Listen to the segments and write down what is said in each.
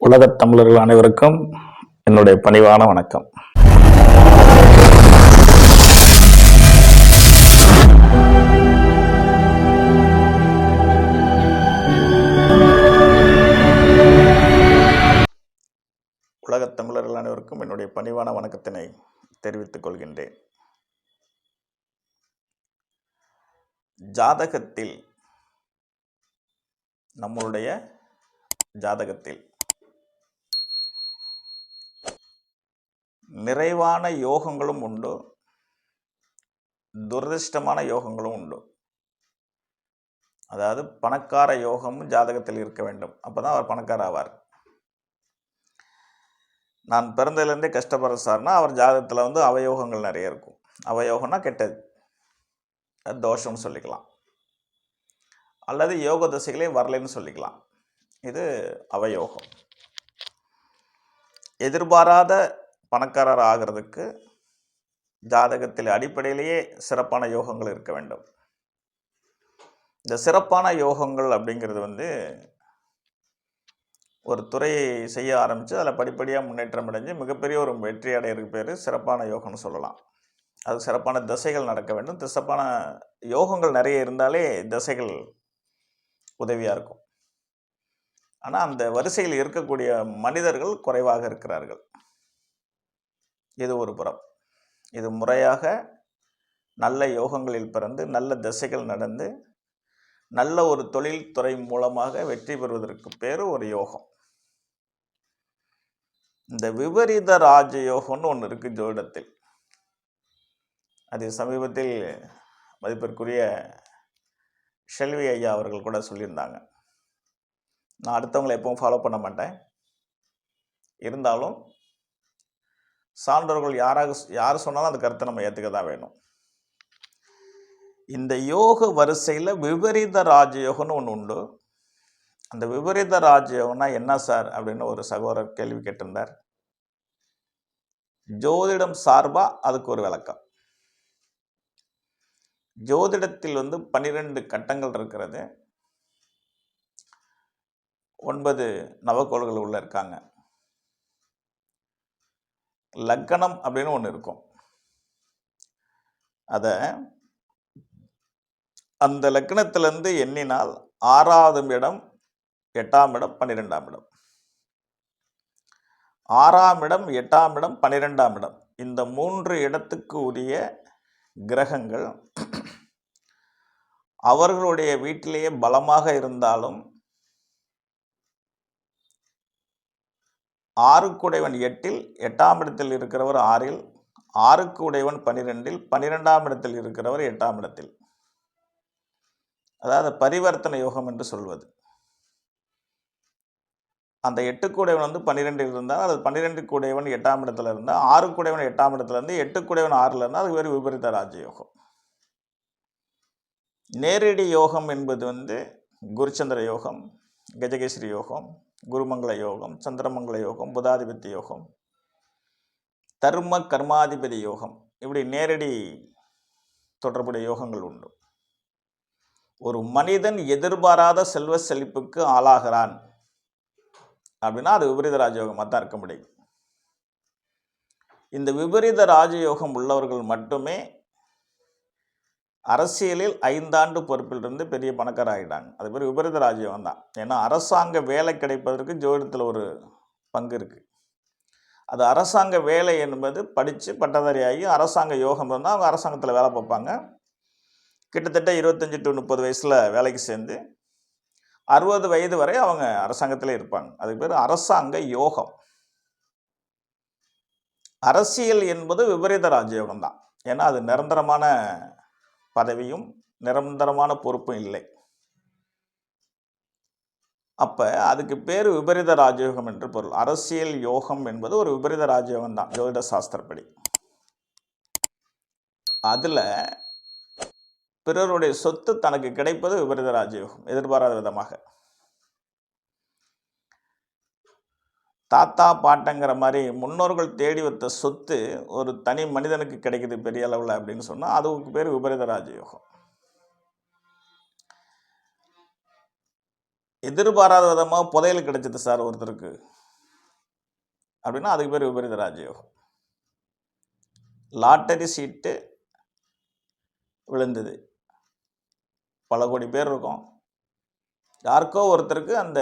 உலகத் தமிழர்கள் அனைவருக்கும் என்னுடைய பணிவான வணக்கம். உலகத் தமிழர்கள் அனைவருக்கும் என்னுடைய பணிவான வணக்கத்தினை தெரிவித்துக் கொள்கின்றேன். ஜாதகத்தில், நம்மளுடைய ஜாதகத்தில் நிறைவான யோகங்களும் உண்டு, துரதிர்ஷ்டமான யோகங்களும் உண்டு. அதாவது பணக்கார யோகமும் ஜாதகத்தில் இருக்க வேண்டும், அப்பதான் அவர் பணக்கார ஆவார். நான் பிறந்ததுலேருந்தே கஷ்டப்படுற சார்னா அவர் ஜாதகத்தில் அவயோகங்கள் நிறைய இருக்கும். அவயோகம்னா கெட்டது, அது தோஷம்னு சொல்லிக்கலாம், அல்லது யோக திசைகளே வரலைன்னு சொல்லிக்கலாம். இது அவயோகம். எதிர்பாராத பணக்காரர் ஆகிறதுக்கு ஜாதகத்தில் அடிப்படையிலேயே சிறப்பான யோகங்கள் இருக்க வேண்டும். இந்த சிறப்பான யோகங்கள் அப்படிங்கிறது ஒரு துறையை செய்ய ஆரம்பித்து அதில் படிப்படியாக முன்னேற்றம் அடைஞ்சு மிகப்பெரிய ஒரு வெற்றி அடையிறதுக்கு பேர் சிறப்பான யோகம்னு சொல்லலாம். அது சிறப்பான திசைகள் நடக்க வேண்டும். சிறப்பான யோகங்கள் நிறைய இருந்தாலே திசைகள் உதவியாக இருக்கும். ஆனால் அந்த வரிசையில் இருக்கக்கூடிய மனிதர்கள் குறைவாக இருக்கிறார்கள். இது ஒரு புறம். இது முறையாக நல்ல யோகங்களில் பிறந்து நல்ல திசைகள் நடந்து நல்ல ஒரு தொழில்துறை மூலமாக வெற்றி பெறுவதற்கு பேர் ஒரு யோகம். இந்த விபரீத ராஜயோகம்னு ஒன்று இருக்கு ஜோதிடத்தில். அது சமீபத்தில் மதிப்பிற்குரிய செல்வி ஐயா அவர்கள் கூட சொல்லியிருந்தாங்க. நான் அடுத்தவங்களை எப்பவும் ஃபாலோ பண்ண மாட்டேன், இருந்தாலும் சான்றோர்கள் யார் சொன்னாலும் அந்த கருத்தை நம்ம ஏற்றுக்க தான் வேணும். இந்த யோக வரிசையில் விபரீத ராஜயோகம்னு ஒன்று உண்டு. அந்த விபரீத ராஜயோகம்னா என்ன சார் அப்படின்னு ஒரு சகோதரர் கேள்வி கேட்டிருந்தார். ஜோதிடம் சார்பாக அதுக்கு ஒரு விளக்கம். ஜோதிடத்தில் 12 கட்டங்கள் இருக்கிறது. 9 நவக்கோள்கள் உள்ள இருக்காங்க. லக்கணம் அப்படின்னு ஒன்று இருக்கும். அதை அந்த லக்கணத்திலிருந்து எண்ணினால் 6ஆம் இடம், 8ஆம் இடம், 12ஆம் இடம். 6ஆம் இடம், 8ஆம் இடம், 12ஆம் இடம், இந்த 3 இடத்துக்கு உரிய கிரகங்கள் அவர்களுடைய வீட்டிலேயே பலமாக இருந்தாலும் 6க்கு உடையவன் 8இல், 8ஆம் இடத்தில் இருக்கிறவர் 6இல், 6க்கு உடையவன் 12இல், 12ஆம் இடத்தில் இருக்கிறவர் 8ஆம் இடத்தில். அதாவது பரிவர்த்தனை யோகம் என்று சொல்வது. அந்த 8க்கு உடையவன் 12இல் இருந்தால், அது 12க்கு உடையவன் 8ஆம் இடத்துல இருந்தால், 6க்கு உடையவன் 8ஆம் இடத்துல இருந்து 8க்கு உடையவன் 6ல் இருந்தால் அது வேறு விபரீத ராஜயோகம். நேரடி யோகம் என்பது குருச்சந்திர யோகம், கஜகேசரி யோகம், குருமங்கள யோகம், சந்திரமங்கள யோகம், புதாதிபத்தி யோகம், தர்ம கர்மாதிபதி யோகம், இப்படி நேரடி தொடர்புடைய யோகங்கள் உண்டு. ஒரு மனிதன் எதிர்பாராத செல்வ செழிப்புக்கு ஆளாகிறான் அப்படின்னா அது விபரீத ராஜயோகமாக தான் இருக்க முடியும். இந்த விபரீத ராஜயோகம் உள்ளவர்கள் மட்டுமே அரசியலில் 5 ஆண்டு பொறுப்பில் இருந்து பெரிய பணக்கார ஆகிட்டாங்க. அது பேர் விபரீத ராஜயோகம் தான். ஏன்னா அரசாங்க வேலை கிடைப்பதற்கு ஜோதிடத்தில் ஒரு பங்கு இருக்குது. அது அரசாங்க வேலை என்பது படித்து பட்டதாரியாகி அரசாங்க யோகம் இருந்தால் அவங்க அரசாங்கத்தில் வேலை பார்ப்பாங்க. கிட்டத்தட்ட 25 to 30 வயசில் வேலைக்கு சேர்ந்து 60 வயது வரை அவங்க அரசாங்கத்தில் இருப்பாங்க. அதுக்கு பேர் அரசாங்க யோகம். அரசியல் என்பது விபரீத ராஜயோகம் தான். ஏன்னா அது நிரந்தரமான பதவியும் நிரந்தரமான பொறுப்பும் இல்லை. அப்போ அதுக்கு பேர் விபரீத ராஜயோகம் என்று பொருள். அரசியல் யோகம் என்பது ஒரு விபரீத ராஜயோகம் தான் ஜோதிட சாஸ்திரப்படி. அதில் பிறருடைய சொத்து தனக்கு கிடைப்பது விபரீத ராஜயோகம், எதிர்பாராத விதமாக. தாத்தா பாட்டங்கிற மாதிரி முன்னோர்கள் தேடி வைத்த சொத்து ஒரு தனி மனிதனுக்கு கிடைக்குது பெரிய அளவில் அப்படின்னு சொன்னால் அதுக்கு பேர் விபரீத ராஜயோகம். எதிர்பாராத விதமாக புதையல் கிடைச்சிது சார் ஒருத்தருக்கு, அப்படின்னா அதுக்கு பேர் விபரீத ராஜயோகம். லாட்டரி சீட்டு விழுந்தது, பல கோடி பேர் இருக்கும், யாருக்கோ ஒருத்தருக்கு அந்த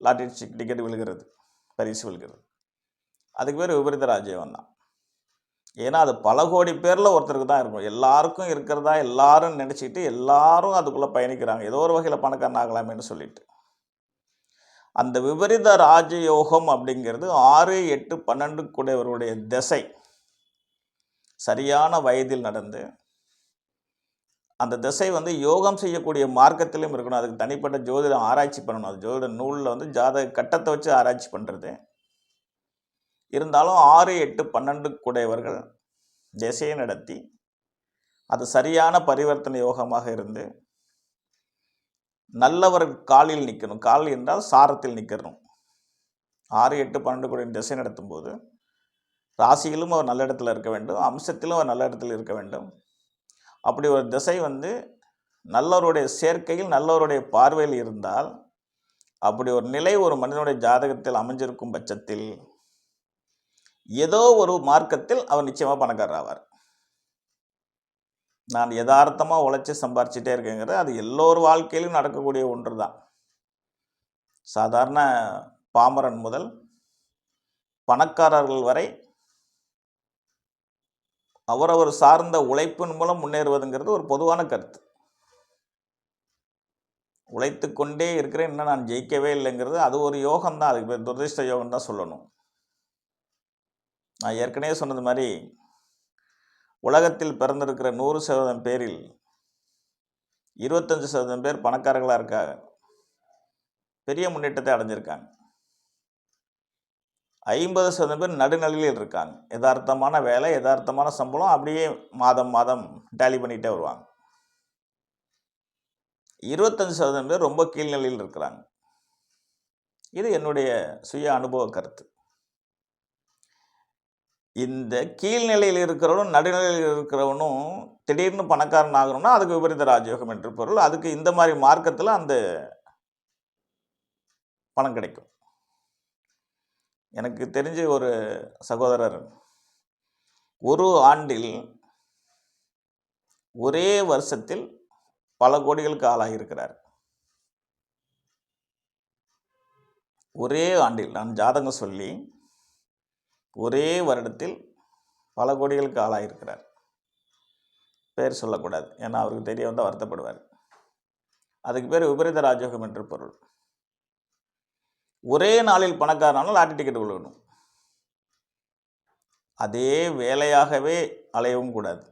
லாட்டரி டிக்கெட் விழுகிறது, பரிசு விழுகிறது, அதுக்கு பேர் விபரீத ராஜயோகம் தான். ஏன்னா அது பல கோடி பேரில் ஒருத்தருக்கு தான் இருக்கும், எல்லாருக்கும் இருக்கிறதா எல்லாரும் நினச்சிக்கிட்டு எல்லாரும் அதுக்குள்ளே பயணிக்கிறாங்க, ஏதோ ஒரு வகையில் பணக்காரன் ஆகலாமேன்னு சொல்லிட்டு. அந்த விபரீத ராஜயோகம் அப்படிங்கிறது 6, 8, 12 கூடியவருடைய திசை சரியான வயதில் நடந்து, அந்த திசை யோகம் செய்யக்கூடிய மார்க்கத்திலும் இருக்கணும். அதுக்கு தனிப்பட்ட ஜோதிடம் ஆராய்ச்சி பண்ணணும். அது ஜோதிட நூலில் ஜாதக கட்டத்தை வச்சு ஆராய்ச்சி பண்ணுறது. இருந்தாலும் 6, 8, 12 கூடையவர்கள் திசையை நடத்தி அது சரியான பரிவர்த்தனை யோகமாக இருந்து நல்லவர் காலில் நிற்கணும். கால் என்றால் சாரத்தில் நிற்கணும். 6, 8, 12 கூடிய திசை நடத்தும் போது ராசியிலும் அவர் நல்ல இடத்துல இருக்க வேண்டும், அம்சத்திலும் அவர் நல்ல இடத்துல இருக்க வேண்டும். அப்படி ஒரு திசை நல்லவருடைய சேர்க்கையில் நல்லவருடைய பார்வையில் இருந்தால், அப்படி ஒரு நிலை ஒரு மனிதனுடைய ஜாதகத்தில் அமைஞ்சிருக்கும் பட்சத்தில் ஏதோ ஒரு மார்க்கத்தில் அவர் நிச்சயமாக பணக்காரர் ஆவார். நான் யதார்த்தமாக உழைச்சி சம்பாரிச்சிட்டே இருக்கேங்கிறது அது எல்லோரு வாழ்க்கையிலும் நடக்கக்கூடிய ஒன்று தான். சாதாரண பாமரன் முதல் பணக்காரர்கள் வரை அவரவர் சார்ந்த உழைப்பின் மூலம் முன்னேறுவதுங்கிறது ஒரு பொதுவான கருத்து. உழைத்து கொண்டே இருக்கிறேன், இன்னும் நான் ஜெயிக்கவே இல்லைங்கிறது அது ஒரு யோகம் தான், அதுக்கு பேர் துரதிர்ஷ்ட யோகம் தான் சொல்லணும். நான் ஏற்கனவே சொன்னது மாதிரி உலகத்தில் பிறந்திருக்கிற 100% பேரில் 25% பேர் பணக்காரர்களாக இருக்காங்க, பெரிய முன்னேற்றத்தை அடைஞ்சிருக்காங்க. 50% பேர் நடுநிலையில் இருக்காங்க, யதார்த்தமான வேலை, யதார்த்தமான சம்பளம், அப்படியே மாதம் மாதம் டேலி பண்ணிகிட்டே வருவாங்க. 25% பேர் ரொம்ப கீழ்நிலையில் இருக்கிறாங்க. இது என்னுடைய சுய அனுபவ கருத்து. இந்த கீழ்நிலையில் இருக்கிறவனும் நடுநிலையில் இருக்கிறவனும் திடீர்னு பணக்காரன் ஆகணும்னா அதுக்கு விபரீத ராஜயோகம் என்று பொருள். அதுக்கு இந்த மாதிரி மார்க்கத்தில் அந்த பணம் கிடைக்கும். எனக்கு தெரிஞ்ச ஒரு சகோதரர் ஒரு ஆண்டில் ஒரே வருஷத்தில் பல கோடிகளுக்கு ஆளாகியிருக்கிறார். ஒரே ஆண்டில், நான் ஜாதகம் சொல்லி ஒரே வருடத்தில் பல கோடிகளுக்கு ஆளாகியிருக்கிறார். பேர் சொல்லக்கூடாது, ஏன்னா அவருக்கு தெரிய வந்தால் வருத்தப்படுவார். அதுக்கு பேர் விபரீத ராஜயோகம் என்று பொருள். ஒரே நாளில் பணக்காரனாலும் லாட்டரி டிக்கெட் விழுகணும், அதே வேலையாகவே அலையவும் கூடாது.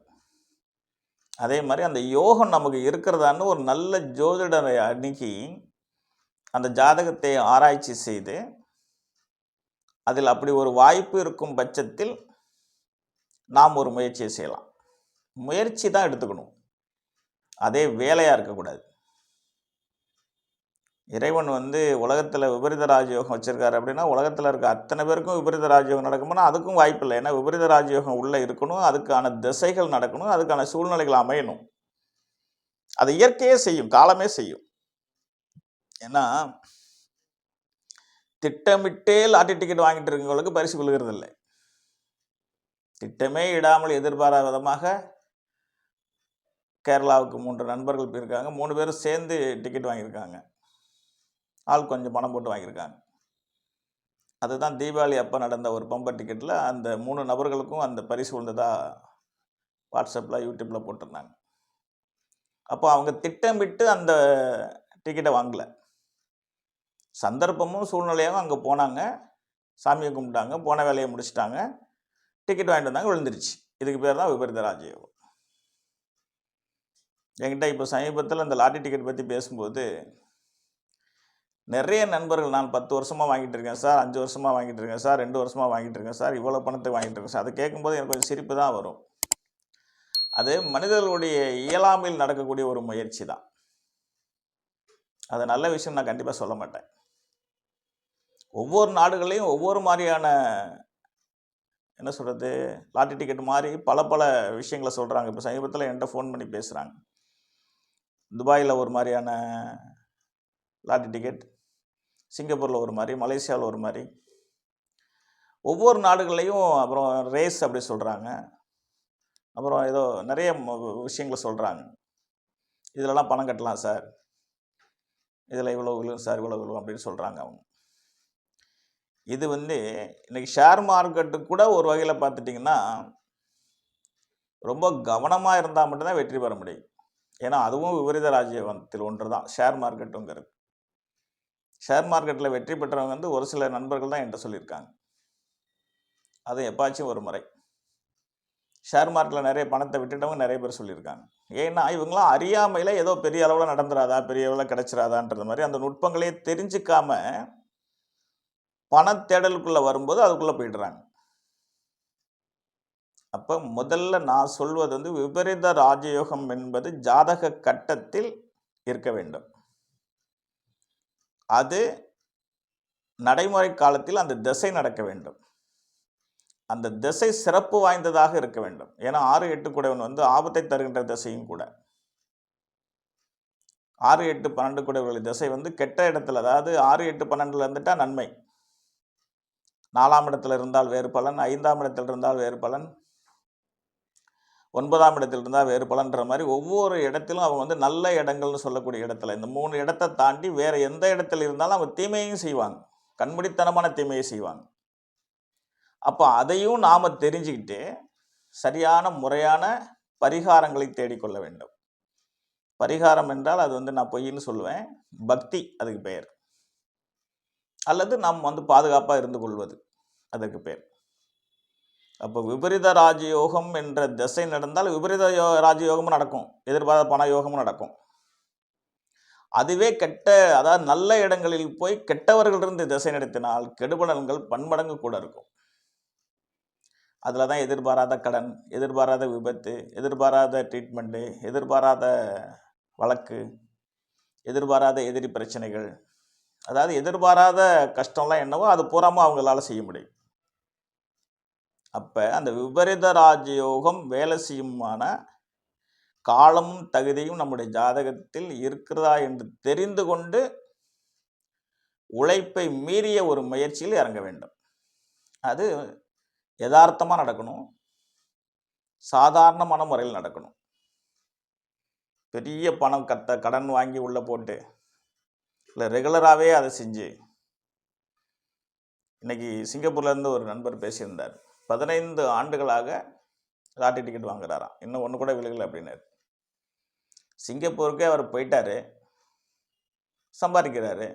அதே மாதிரி அந்த யோகம் நமக்கு இருக்கிறதான்னு ஒரு நல்ல ஜோதிடரை அணுகி அந்த ஜாதகத்தை ஆராய்ச்சி செய்து அதில் அப்படி ஒரு வாய்ப்பு இருக்கும் பட்சத்தில் நாம் ஒரு முயற்சியை செய்யலாம். முயற்சி தான் எடுத்துக்கணும், அதே வேலையாக இருக்கக்கூடாது. இறைவன் உலகத்தில் விபரீத ராஜயோகம் வச்சுருக்காரு அப்படின்னா உலகத்தில் இருக்க அத்தனை பேருக்கும் விபரீத ராஜயோகம் நடக்கும்னா அதுக்கும் வாய்ப்பு இல்லை. ஏன்னா விபரீத ராஜயோகம் உள்ளே இருக்கணும், அதுக்கான திசைகள் நடக்கணும், அதுக்கான சூழ்நிலைகள் அமையணும். அது இயற்கையே செய்யும், காலமே செய்யும். ஏன்னா திட்டமிட்டே லாட்டரி டிக்கெட் வாங்கிட்டு இருக்கவங்களுக்கு பரிசு விழுகிறது இல்லை. திட்டமே இடாமல் எதிர்பாராத விதமாக கேரளாவுக்கு 3 நண்பர்கள் போயிருக்காங்க, 3 பேரும் சேர்ந்து டிக்கெட் வாங்கியிருக்காங்க, ஆள் கொஞ்சம் பணம் போட்டு வாங்கியிருக்காங்க. அதுதான் தீபாவளி அப்போ நடந்த ஒரு பம்பர் டிக்கெட்டில் அந்த 3 நபர்களுக்கும் அந்த பரிசு விழுந்ததாக வாட்ஸ்அப்பில் யூடியூப்பில் போட்டிருந்தாங்க. அப்போ அவங்க திட்டமிட்டு அந்த டிக்கெட்டை வாங்கலை, சந்தர்ப்பமும் சூழ்நிலையாகவும் அங்கே போனாங்க, சாமியை கும்பிட்டாங்க, போன வேலையை முடிச்சிட்டாங்க, டிக்கெட் வாங்கிட்டு வந்தாங்க, விழுந்துருச்சு. இதுக்கு பேர் தான் விபரீத ராஜயோகம். என்கிட்ட இப்போ சமீபத்தில் இந்த லாட்டரி டிக்கெட் பற்றி பேசும்போது நிறைய நண்பர்கள், நான் 10 வருஷமாக வாங்கிட்டு இருக்கேன் சார், 5 வருஷமாக வாங்கிட்டு இருக்கேன் சார், 2 வருஷமாக வாங்கிட்டு இருக்கேன் சார், இவ்வளோ பணத்தை வாங்கிட்டு இருக்கேன் சார், அதை கேட்கும்போது எனக்கு கொஞ்சம் சிரிப்பு தான் வரும். அது மனிதர்களுடைய இயலாமையில் நடக்கக்கூடிய ஒரு முயற்சி தான். அது நல்ல விஷயம் நான் கண்டிப்பாக சொல்ல மாட்டேன். ஒவ்வொரு நாடுகளையும் ஒவ்வொரு மாதிரியான என்ன சொல்கிறது லாட்டரி டிக்கெட் மாதிரி பல பல விஷயங்களை சொல்கிறாங்க. இப்போ சமீபத்தில் என்கிட்ட ஃபோன் பண்ணி பேசுகிறாங்க. துபாயில் ஒரு மாதிரியான லாட்டரி டிக்கெட், சிங்கப்பூரில் ஒரு மாதிரி, மலேசியாவில் ஒரு மாதிரி, ஒவ்வொரு நாடுகள்லையும் அப்புறம் ரேஸ் அப்படி சொல்கிறாங்க. அப்புறம் ஏதோ நிறைய விஷயங்களை சொல்கிறாங்க. இதிலலாம் பணம் கட்டலாம் சார், இதில் இவ்வளோ விழும் சார், இவ்வளோ விழும் அப்படின்னு சொல்கிறாங்க அவங்க. இது இன்னைக்கு ஷேர் மார்க்கெட்டு கூட ஒரு வகையில் பார்த்துட்டிங்கன்னா ரொம்ப கவனமாக இருந்தால் மட்டும்தான் வெற்றி பெற முடியும். ஏன்னா அதுவும் விபரீத ராஜ்யத்தில் ஒன்று தான் ஷேர் மார்க்கெட்டுங்கிறது. ஷேர் மார்க்கெட்டில் வெற்றி பெற்றவங்க ஒரு சில நண்பர்கள் தான் என்கிட்ட சொல்லியிருக்காங்க. அது எப்பாச்சும் ஒரு முறை. ஷேர் மார்க்கெட்டில் நிறைய பணத்தை விட்டுட்டவங்க நிறைய பேர் சொல்லியிருக்காங்க. ஏன்னா இவங்களாம் அறியாமையில் ஏதோ பெரிய அளவில் நடந்துராதா, பெரிய அளவில் கிடைச்சிராதான்றது மாதிரி அந்த நுட்பங்களே தெரிஞ்சுக்காம பணத்தேடலுக்குள்ளே வரும்போது அதுக்குள்ளே போயிடுறாங்க. அப்போ முதல்ல நான் சொல்வது விபரீத ராஜயோகம் என்பது ஜாதக கட்டத்தில் இருக்க வேண்டும். அது நடைமுறை காலத்தில் அந்த திசை நடக்க வேண்டும். அந்த திசை சிறப்பு வாய்ந்ததாக இருக்க வேண்டும். ஏன்னா 6, 8 குடைவன் ஆபத்தை தருகின்ற திசையும் கூட. 6, 8, 12 குடைவர்கள் திசை கெட்ட இடத்துல, அதாவது 6, 8, 12 இருந்துட்டா நன்மை. 4ஆம் இடத்துல இருந்தால் வேறு பலன், 5ஆம் இடத்தில் இருந்தால் வேறு பலன், 9ஆம் இடத்தில் இருந்தால் வேறு பலன்ற மாதிரி ஒவ்வொரு இடத்திலும் அவங்க நல்ல இடங்கள்னு சொல்லக்கூடிய இடத்துல இந்த 3 இடத்தை தாண்டி வேற எந்த இடத்துல இருந்தாலும் அவங்க தீமையும் செய்வாங்க. கண்மூடித்தனமான தீமையை செய்வாங்க. அப்போ அதையும் நாம் தெரிஞ்சுக்கிட்டு சரியான முறையான பரிகாரங்களை தேடிக்கொள்ள வேண்டும். பரிகாரம் என்றால் அது நான் பொய்ன்னு சொல்லுவேன், பக்தி அதுக்கு பெயர். அல்லது நாம் பாதுகாப்பாக இருந்து கொள்வது அதற்கு பேர். அப்போ விபரீத ராஜயோகம் என்ற திசை நடந்தால் விபரீத ராஜயோகமும் நடக்கும், எதிர்பாராத பண யோகமும் நடக்கும். அதுவே அதாவது நல்ல இடங்களில் போய் கெட்டவர்களிருந்து திசை நடத்தினால் கெடுபலன்கள் பன்மடங்கு கூட இருக்கும். அதில் தான் எதிர்பாராத கடன், எதிர்பாராத விபத்து, எதிர்பாராத ட்ரீட்மெண்ட்டு, எதிர்பாராத வழக்கு, எதிர்பாராத எதிரி பிரச்சனைகள், அதாவது எதிர்பாராத கஷ்டம்லாம் என்னவோ அது பூராமல் அவங்களால செய்ய முடியும். அப்போ அந்த விபரீத ராஜயோகம் வேலை செய்யுமான காலமும் தகுதியும் நம்முடைய ஜாதகத்தில் இருக்கிறதா என்று தெரிந்து கொண்டு உழைப்பை மீறிய ஒரு முயற்சியில் இறங்க வேண்டும். அது யதார்த்தமாக நடக்கணும், சாதாரணமான முறையில் நடக்கணும். பெரிய பணம் கடன் வாங்கி உள்ளே போட்டு இல்லை ரெகுலராகவே அதை செஞ்சு. இன்னைக்கு சிங்கப்பூர்லேருந்து ஒரு நண்பர் பேசியிருந்தார். 15 ஆண்டுகளாக லாட்டரி டிக்கெட் வாங்குறாராம், இன்னும் ஒன்று கூட விழுகலை அப்படின்னாரு. சிங்கப்பூருக்கே அவர் போயிட்டாரு, சம்பாதிக்கிறாரு,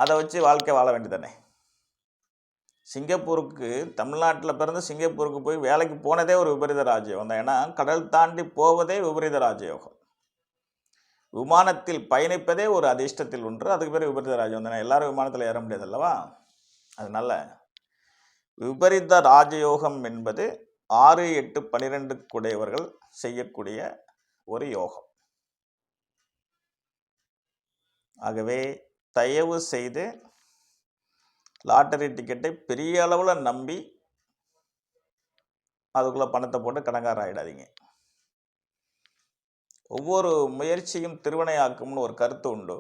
அதை வச்சு வாழ்க்கை வாழ வேண்டியதானே. சிங்கப்பூருக்கு தமிழ்நாட்டில் பிறந்து சிங்கப்பூருக்கு போய் வேலைக்கு போனதே ஒரு விபரீத ராஜயோகம் தான். ஏன்னா கடல் தாண்டி போவதே விபரீத ராஜயோகம். விமானத்தில் பயணிப்பதே ஒரு அதிர்ஷ்டத்தில் ஒன்று, அதுக்கு பேர் விபரீத ராஜயோகம் தானே. எல்லாரும் விமானத்தில் ஏற முடியாது அல்லவா. அதனால விபரீத ராஜயோகம் என்பது 6, 8, 12 குடையவர்கள் செய்யக்கூடிய ஒரு யோகம். ஆகவே தயவு செய்து லாட்டரி டிக்கெட்டை பெரிய அளவில் நம்பி அதுக்குள்ளே பணத்தை போட்டு கடன்காரர் ஆகிடாதீங்க. ஒவ்வொரு முயற்சியும் திருவினையாக்கும்னு ஒரு கருத்து உண்டு.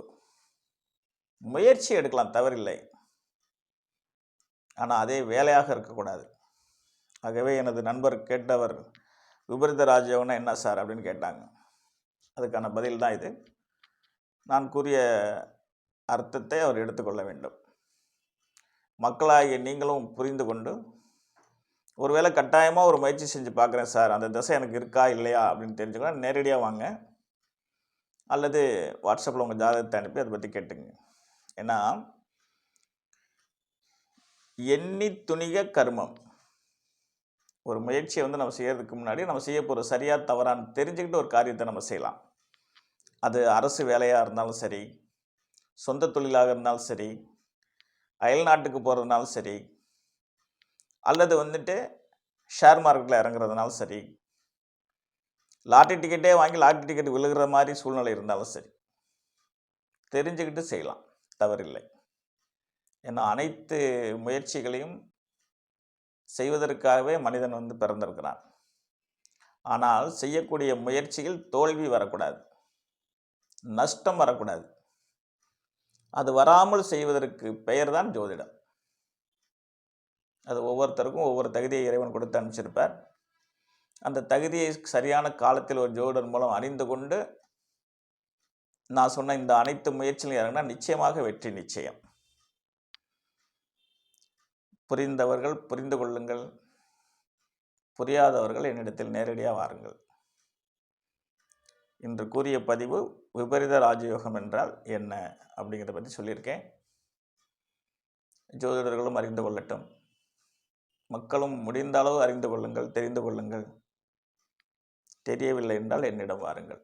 முயற்சி எடுக்கலாம், தவறில்லை. ஆனால் அதே வேலையாக இருக்கக்கூடாது. ஆகவே எனது நண்பர் கேட்டவர் விபரீத ராஜயோகம்னா என்ன சார் அப்படின்னு கேட்டாங்க. அதுக்கான பதில் தான் இது. நான் கூறிய அர்த்தத்தை அவர் எடுத்துக்கொள்ள வேண்டும். மக்களாகிய நீங்களும் புரிந்து கொண்டு, ஒருவேளை கட்டாயமாக ஒரு முயற்சி செஞ்சு பார்க்குறேன் சார், அந்த திசை எனக்கு இருக்கா இல்லையா அப்படின்னு தெரிஞ்சுக்கலாம், நேரடியாக வாங்க அல்லது வாட்ஸ்அப்பில் உங்கள் ஜாதகத்தை அனுப்பி அதை பற்றி கேட்டுங்க. ஏன்னா எண்ணி துணிக கர்மம். ஒரு முயற்சியை நம்ம செய்யறதுக்கு முன்னாடி நம்ம செய்ய போகிற சரியா தவறான்னு தெரிஞ்சுக்கிட்டு ஒரு காரியத்தை நம்ம செய்யலாம். அது அரசு வேலையாக இருந்தாலும் சரி, சொந்த தொழிலாக இருந்தாலும் சரி, அயல் நாட்டுக்கு போகிறதுனாலும் சரி, அல்லது ஷேர் மார்க்கெட்டில் இறங்குறதுனாலும் சரி, லாட்டரி டிக்கெட்டே வாங்கி லாட்டரி டிக்கெட் விழுகிற மாதிரி சூழ்நிலை இருந்தாலும் சரி, தெரிஞ்சுக்கிட்டு செய்யலாம், தவறில்லை. ஏன்னா அனைத்து முயற்சிகளையும் செய்வதற்காகவே மனிதன் பிறந்திருக்கிறான். ஆனால் செய்யக்கூடிய முயற்சியில் தோல்வி வரக்கூடாது, நஷ்டம் வரக்கூடாது. அது வராமல் செய்வதற்கு பெயர் தான் ஜோதிடம். அது ஒவ்வொருத்தருக்கும் ஒவ்வொரு தகுதியை இறைவன் கொடுத்து அனுப்பிச்சிருப்பார். அந்த தகுதியை சரியான காலத்தில் ஒரு ஜோதிடர் மூலம் அறிந்து கொண்டு நான் சொன்ன இந்த அனைத்து முயற்சியிலும் இறங்கினா நிச்சயமாக வெற்றி நிச்சயம். புரிந்தவர்கள் புரிந்து கொள்ளுங்கள், புரியாதவர்கள் என்னிடத்தில் நேரடியாக வாருங்கள். இன்று கூறிய பதிவு விபரீத ராஜயோகம் என்றால் என்ன அப்படிங்கிறத பற்றி சொல்லியிருக்கேன். ஜோதிடர்களும் அறிந்து கொள்ளட்டும், மக்களும் முடிந்த அளவு அறிந்து கொள்ளுங்கள், தெரிந்து கொள்ளுங்கள். தெரியவில்லை என்றால் என்னிடம் வாருங்கள்.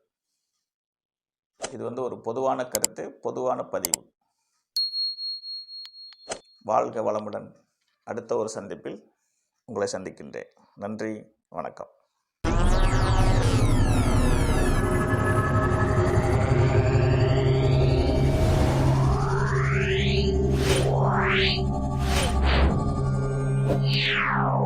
இது ஒரு பொதுவான கருத்து, பொதுவான பதிவு. வாழ்க வளமுடன். அடுத்த ஒரு சந்திப்பில் உங்களை சந்திக்கின்றேன். நன்றி, வணக்கம். Yeah.